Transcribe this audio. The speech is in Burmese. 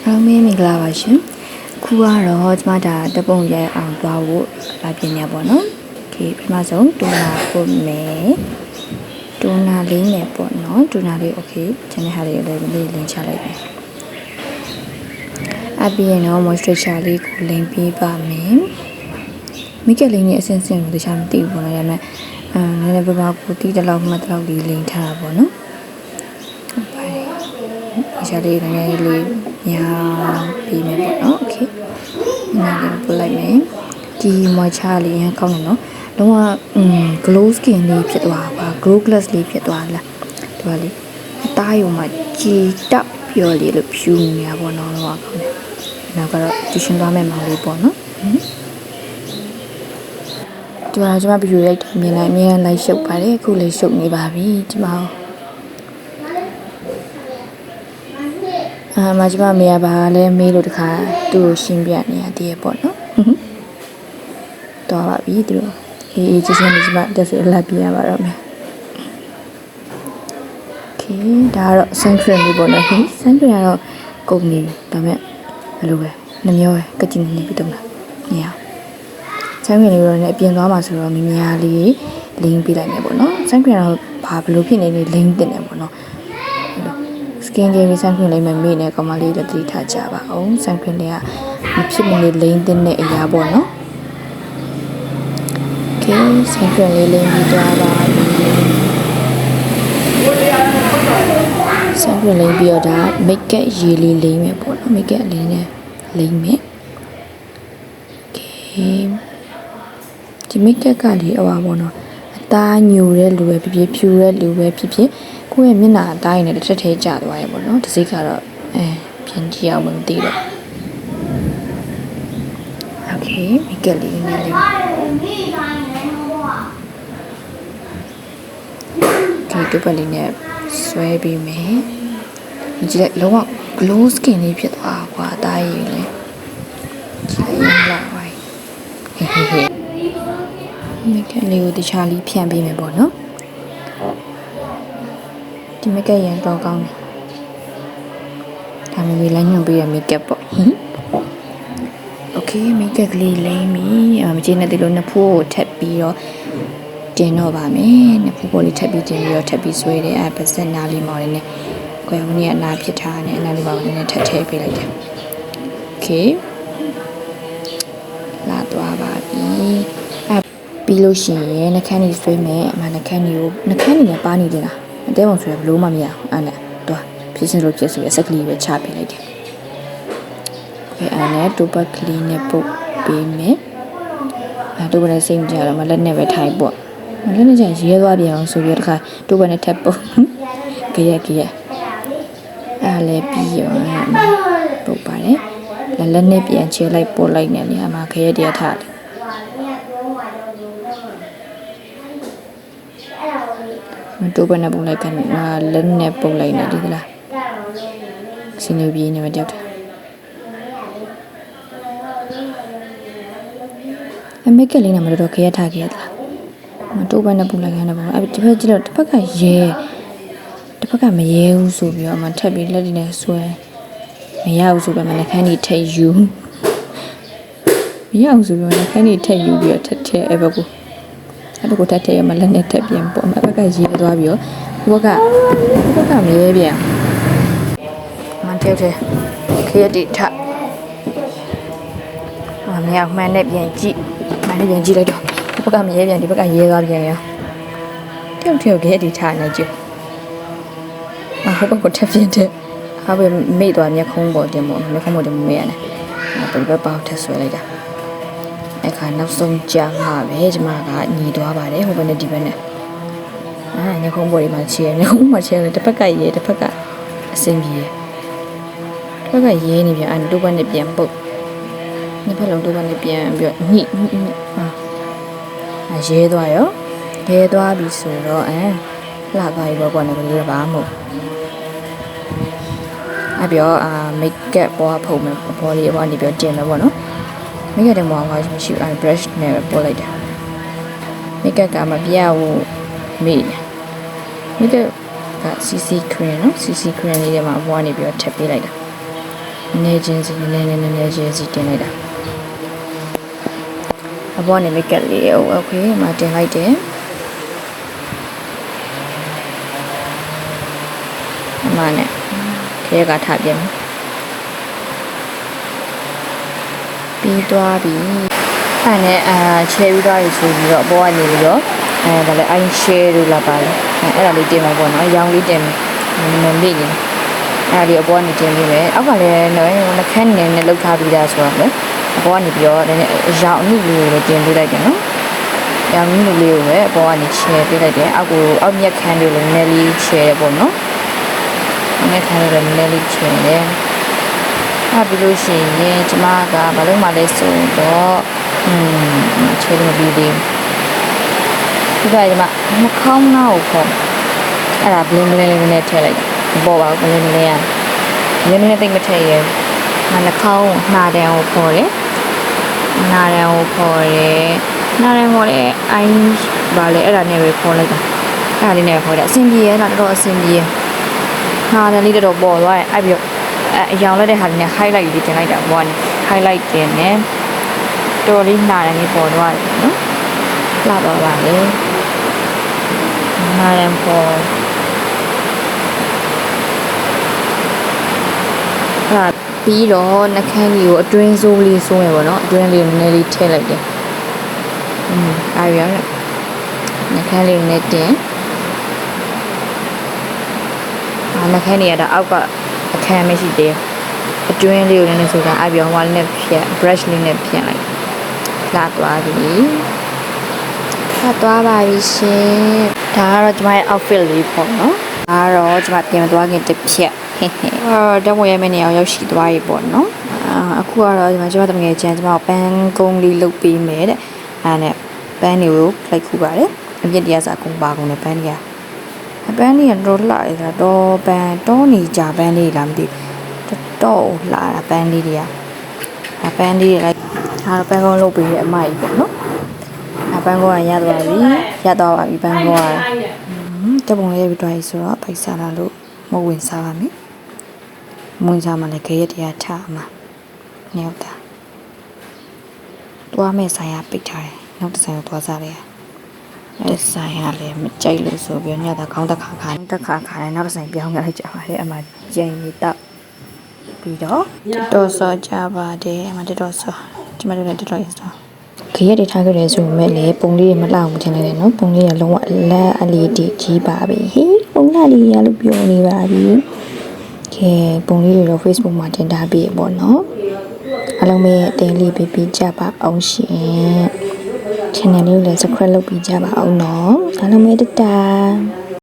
အားလုံးမင်္ဂလာပါရှင်ခုကတော့ကျမဒါတပုံရဲအောင်သွားဖို့လာပြနေပါတော့โอเคပထမဆုံးတူနာပို့မယ်တူနာလေးနဲ့ပေါ့နော်တူနာလေးโอเคကျန်တဲ့ဟာလေးလည်းလင်းချလိုက်မယ်အပြင်တော့ moisture လေးကိုလင်းပေးပါမယ်မိကက်လေးနဲ့အစင်စင်ကိုတခြားမသိဘူးပေါ့နော်ဒါပေမဲ့နည်းနည်းပါးကိုတီးတလောက်မှတလောက်လေးလင်းထားတာပေါ့နော်ဟုတ်ပါတယ်ဒီစားလေးနည်းနည်းလေးညာပြီးမယ်ပေါ့နော်โอเคနားလေးပို့လိုက်မယ်ဒီ moisture လေးရကောင်းတယ်နော်လုံးဝglow skin လေးဖြစ်သွားပါ glow glass လေးဖြစ်သွားလားဒီပါလေးအသားရုံမှာကြည်တောက်ပြော်လေးလို့ဖြူနေတာပေါ့နော်တော့ကောင်းတယ်နောက်ကတော့တူရှင်သွားမယ်မောင်လေးပေါ့နော်ဒီမှာကျွန်မဗီဒီယိုရိုက်တာမြင်လိုက်အများလိုက်ရှုပ်ပါတယ်အခုလေးရှုပ်နေပါပြီဒီမှာမကျမမေရပါလဲမေးလို့တခါသူ့ကိုရှင်းပြနေရသေးရပေါ့နော်တော့ပါပြီသူတို့အေးချစ်ချင်းလေးကျမတက်စီလာပြရပါတော့မယ်โอเคဒါကတော့ sun cream လေးပေါ့နော် sun cream ကတော့ကုန်နေဒါပေမဲ့ဘယ်လိုပဲနှမျိုးပဲကကြင်နေပြီတော့မလားမရsun cream လေးတော့လည်းအပြင်သွားမှာဆိုတော့မြများလေးလင်းပေးလိုက်မယ်ပေါ့နော် sun cream ကတော့ဘာဘယ်လိုဖြစ်နေလဲလင်းတင်တယ်ပေါ့နော်skin care နဲ့ sun cream လေးမှမေ့နေကောင်မလေးလည်းတတိထားကြပါအောင် sun cream လေးကမဖြစ်မနေလိမ့်တင်တဲ့အရာပေါ့နော် okay sun cream လေးလိမ့်ပြီးသွားပါပြီ sun cream လိမ့်ပြီးတော့ဒါ make up ရေလေးလိမ့်မယ်ပေါ့နော် make up လေးနဲ့လိမ့်မယ် okay ဒီ make up ကလေးအဝါပေါ့နော်အသားညိုတဲ့လူပဲဖြစ်ဖြစ်ဖြူတဲ့လူပဲဖြစ်ဖြစ်ကိုယ့်ရဲ့မျက်နှာအသားရည်နဲ့တစ်ထက်ထဲကျသွားရပေါ့နော်ဒီစိတ်ကတော့ပြင်ကြည့်အောင်မသိတော့ okay make up လေးနဲ့လေးဒီတူပလေးနဲ့ဆွဲပြီးမယ်ဒီလက်လုံးဝ glow skin လေးဖြစ်သွားကွာအသားရည်လေကြည့်လိုက်ပါဟေးmake up လေးကိုတခြားလေးဖြန့်ပေးမယ်ပေါ့နော်ဒီ make up ရန်တော့ကောင်းတယ်ဒါမျိုးလေးလိုက်ညွှန်ပေးရ make up ပေါ့okay make up ကလေးလိမ့်ပြီမကျေနပ်သေးလို့နှစ်ဖိုးကိုထပ်ပြီးတော့တင်တော့ပါမယ်နှစ်ဖိုးပေါ်လေးထပ်ပြီးတင်ပြီးတော့ထပ်ပြီးဆွဲတယ်ပါစက်နားလေးမော်လေးနဲ့ကိုယ်ကနေ့အနာဖြစ်ထားတယ်အနာလေးပါလေးနဲ့ထပ်ထည့်ပေးလိုက်တယ် okay လာသွားပါပြီပြီးလို့ရှိရင်နှာခမ်းကြီးဆွဲမယ်အမှနှာခမ်းကြီးနဲ့ပါနေတယ်လားအတဲပုံဆွဲဘလို့မှမရအောင်အဲ့နဲ့တော့ဖြစ်စင်လို့ဖြစ်ဆိုရစက်ကလေးပဲချပေးလိုက်တယ် okay အဲ့နဲ့တူပတ်ကလေးနဲ့ပုတ်ပေးမယ်အဲ့တူပတ်နဲ့စိတ်ကြတော့မလက်နဲ့ပဲထိုင်ပေါ့မလက်နဲ့ကျရင်ရဲသွားပြအောင်ဆိုပြီးတခါတူပတ်နဲ့ထပ်ပုတ်ကြရက်အဲ့လည်းပြီးရောပုတ်ပါတယ်လက်နဲ့ပြန်ချဲလိုက်ပို့လိုက်နေနေမှာခရက်တရထားတယ်တူပတ်နဲ့ပုတ်လိုက်ကနေလက်နဲ့ပုတ်လိုက်နေဒီလားစနေပြေးနေမှာကြောက်တယ်make up လေးနဲ့မတော်ခရက်ထားခဲ့ရသလားမတိုးဘက်နဲ့ပူလိုက်ရတယ်ပေါ့အဲ့ဒီဘက်ကျတော့တစ်ဖက်ကရဲတစ်ဖက်ကမရဲဘူးဆိုပြီးတော့မှထပ်ပြီးလက်တွေနဲ့ဆွဲမရဘူးဆိုပြီးမှနှခမ်းကြီးထိတ်ယူမရဘူးဆိုပြီးမှနှခမ်းကြီးထိတ်ယူပြီးတော့ထက်ထဲအဲ့ဘက်ကိုထက်ထဲမှလက်နဲ့ထက်ပြန်ပေါ့အဲ့ဘက်ကရဲသွားပြီးတော့ဒီဘက်ကမရဲပြန်မန်တဲ့ခရက်တီထမရမှန်နဲ့ပြန်ကြည့်ပြန်ကြည့်လိုက်တော့ဒီဘက်ကမရဲပြန်ဒီဘက်ကရဲသွားပြန်ရောတယောက်ခဲဒီထားနေကြည့်ဟိုဘက်ကထပ်ပြင်းတဲ့ဟာပဲမိတ်သွားမျက်ခုံးပေါ်တင်ပေါ့မျက်ခုံးပေါ်တင်မေးရတယ်ဒီဘက်ပေါက်ထက်ဆွဲလိုက်တာအခါနောက်ဆုံးကြာမှာပဲဒီမှာကညီသွားပါတယ်ဟိုဘက်နဲ့ဒီဘက်နဲ့မျက်ခုံးပေါ်ဒီမှာချဲမျက်ခုံးမှာချဲတယ်တစ်ဖက်ကရဲတစ်ဖက်ကအစင်ပြေတစ်ဖက်ကရဲနေပြန်အဲ့တူဘက်နဲ့ပြန်ပုတ်နှစ်ဖက်လုံးတို့ကနေပြန်ပြီးတော့ညှိရဲသွားရောရဲသွားပြီဆိုတော့လှသွားပြီပေါ့ကွာလည်းလည်းပါမို့အပြောmake up ပေါ်ဖုံးမယ်ပေါ်လေးပေါ်နေပြီးတင်မယ်ပေါ့နော် make up တဲ့မောင်ကမရှိဘူး brush နဲ့ပို့လိုက်တယ် make up ကမပြဘူးမေး make up က CC cream နော် CC cream လေးထဲမှာပေါ်နေပြီးတော့ထပ်ပေးလိုက်တာ နေချင်းစီနည်းချင်းစီတင်လိုက်တာအပေါ်နေမိတ်ကက်လေးโอเคမတင်လိုက်တယ်အမနဲ့ခဲကထပြင်းပြီးသွားပြီအဲ့နဲ့ချဲပြီးသွားပြီဆိုပြီးတော့အပေါ်ကနေပြီးတော့ဒါလည်း I share လို့လာပါလေအဲ့ဒါလေးတင်မှာပေါ့နော်ရောင်လေးတင်မိနေအဲ့ဒါလေးအပေါ်ကနေတင်ပြီးမယ်အောက်ကလည်းနှခမ်းနေနဲ့လောက်ထားပြီးသားဆိုတော့လေအပေါ်ကနေပြီးတော့ဒါနဲ့ရောင်အနုလေးကိုလည်းတင်ပေးလိုက်တယ်နော်ရောင်အနုလေးကိုလည်းအပေါ်ကနေချဲပေးလိုက်တယ်အောက်မြက်ခမ်းလေးကိုလည်းနည်းလေးချဲတယ်ပေါ့နော်မြက်ခမ်းလေးလည်းနည်းလေးချဲတယ်အဲ့ပြီးလို့ရှိရင်ကျမကဘာလို့မှလဲဆိုတော့ချဲလို့ပြီးသေးဒီကကျမနှခေါင်းနားကိုခေါ်အဲ့ဒါဘလင်းလေးနဲ့ထည့်လိုက်ပေါ်ပါဘလင်းလေးကတိတ်မထည့်ရနှခေါင်းနှာတန်းကိုခေါ်တယ်နှာတန်းကိုခေါ်တယ်အိုင်းဘာလဲအဲ့ဒါနဲ့ပဲခေါ်လိုက်တာအဲ့ဒါလေးနဲ့ခေါ်တယ်အဆင်ပြေရဲ့တော့တော်အဆင်ပြေနှာတန်းလေးတော်ပေါ်သွားတယ်အဲ့ပြီးအရောင်လိုက်တဲ့ဟာလေးနဲ့ highlight လေးတင်လိုက်တာဘောကနေ highlight တင်တယ်တော်လေးနှာတန်းလေးပေါ်သွားတယ်နော်လှတော့ပါလေနှာတန်းပေါ်ပြီးတော့နှခမ်းကြီးကိုအတွင်းစိုးလေးစိုးရပါတော့အတွင်းလေးကိုနည်းနည်းလေးထည့်လိုက်တယ်အားရရနှခမ်းလေးကိုလည်းတင်နှခမ်းကြီးကတော့အောက်ကအခမ်းမရှိသေးအတွင်းလေးကိုလည်းဆိုတာအပြောင်းဝါးလေးနဲ့ဖြတ် brush လေးနဲ့ဖြတ်လိုက်လာသွားပြီသွားပါပြီရှင်ဒါကတော့ကျွန်မရဲ့ outfit လေးပေါ့နော်ဒါကတော့ကျွန်မပြင်မသွားခင်တစ်ဖြတ်တော့ဝင်ရမယ့်နေရာရောက်ရှိသွားပြီပေါ့နော်အခုကတော့ကျွန်မတငယ်ချင်းကျွန်မပန်းကုန်းလေးလုပ်ပေးမယ်တဲ့အဲ့နဲ့ပန်းတွေကိုလိုက်ခုပါတယ်အပြစ်တရားစာကုန်းပါကုန်းနဲ့ပန်းတွေကတော့လှရတာတော့ပန်းတော့နေကြပန်းလေးလားမသိတော့လှတာပန်းလေးတွေကပန်းလေးတွေလိုက်ဒါပန်းကုန်းလုပ်ပေးတဲ့အမကြီးပေါ့နော်ပန်းကုန်းကရသွားပါပြီပန်းကုန်းကတပုံလေးပြီးသွားပြီဆိုတော့ဖိုက်စားလာလို့မဝင်စားပါမယ်မွန်စားမှလည်းခဲရတရားချမှာနေတော့တွားမဲ့ဆိုင်ရပိတ်ထားတယ်နောက်တစ်ဆိုင်ကိုတွားစားလိုက်အဲ့ဆိုင်ရလည်းမကြိုက်လို့ဆိုပြီးညတာခေါင်းတစ်ခါခါနဲ့နောက်တစ်ဆိုင်ပြောင်းရလိုက်ကြပါတယ်အမှကြိမ်နေတော့ပြီးတော့တော်စောကြပါတယ်အမှတော်စောဒီမှာလည်းတော်ရစောခေရတွေထားခဲ့တယ်ဆိုပေမဲ့လည်းပုံလေးတွေမလှအောင်ထင်လိုက်တယ်နော်ပုံလေးကလုံးဝလက်အလီတီကြီးပါပြီဟေးပုံလှလေးရလို့ပြောနေပါပြီကဲပုံလေးတွေတော့ Facebook မှာတင်ထားပြီးပေါ့နော်အားလုံးပဲအသေးလေးပေးကြပါအောင်ရှင် channel လေးကိုလည်း subscribe လုပ်ပြီးကြပါအောင်နော်အားလုံးပဲတတာ